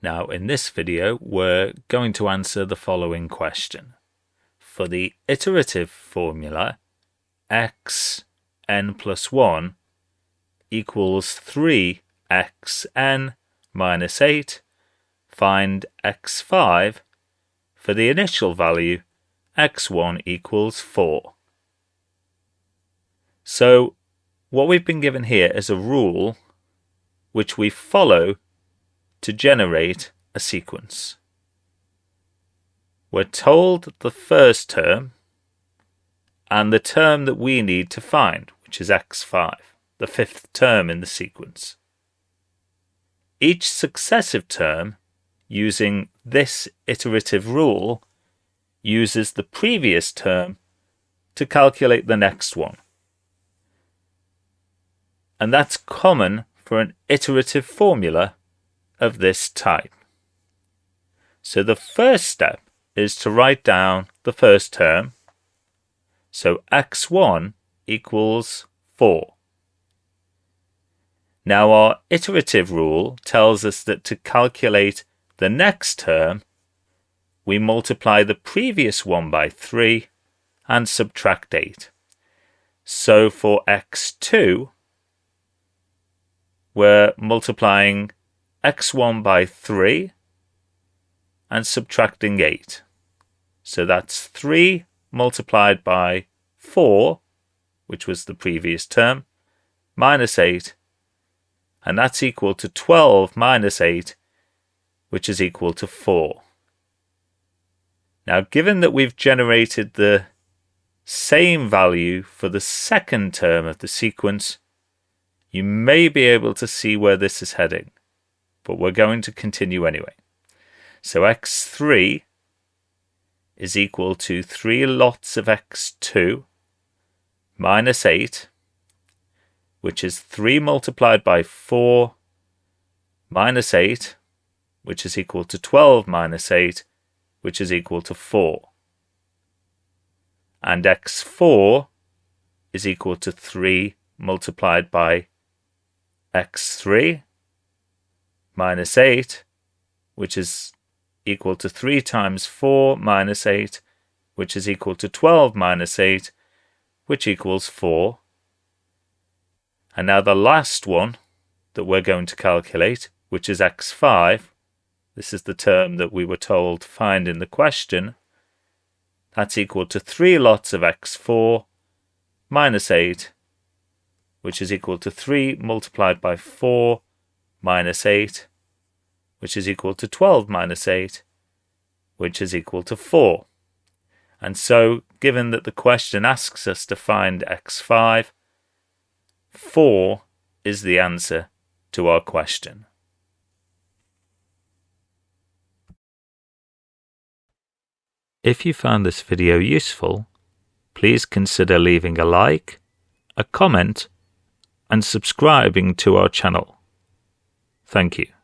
Now in this video we're going to answer the following question. For the iterative formula xn plus 1 equals 3xn minus 8, find x5 for the initial value x1 equals 4. So what we've been given here is a rule which we follow to generate a sequence. We're told the first term and the term that we need to find, which is x5, the fifth term in the sequence. Each successive term using this iterative rule uses the previous term to calculate the next one. And that's common for an iterative formula of this type. So the first step is to write down the first term. So x1 equals 4. Now our iterative rule tells us that to calculate the next term, we multiply the previous one by 3 and subtract 8. So for x2, we're multiplying x1 by 3 and subtracting 8. So that's 3 multiplied by 4, which was the previous term, minus 8, and that's equal to 12 minus 8, which is equal to 4. Now, given that we've generated the same value for the second term of the sequence, you may be able to see where this is heading, but we're going to continue anyway. So x3 is equal to 3 lots of x2 minus 8, which is 3 multiplied by 4 minus 8, which is equal to 12 minus 8, which is equal to 4. And x4 is equal to 3 multiplied by x3 minus 8, which is equal to 3 times 4 minus 8, which is equal to 12 minus 8, which equals 4. And now the last one that we're going to calculate, which is x5, this is the term that we were told to find in the question, that's equal to 3 lots of x4 minus 8, which is equal to 3 multiplied by 4 minus 8, which is equal to 12 minus 8, which is equal to 4. And so, given that the question asks us to find x5, 4 is the answer to our question. If you found this video useful, please consider leaving a like, a comment, and subscribing to our channel. Thank you.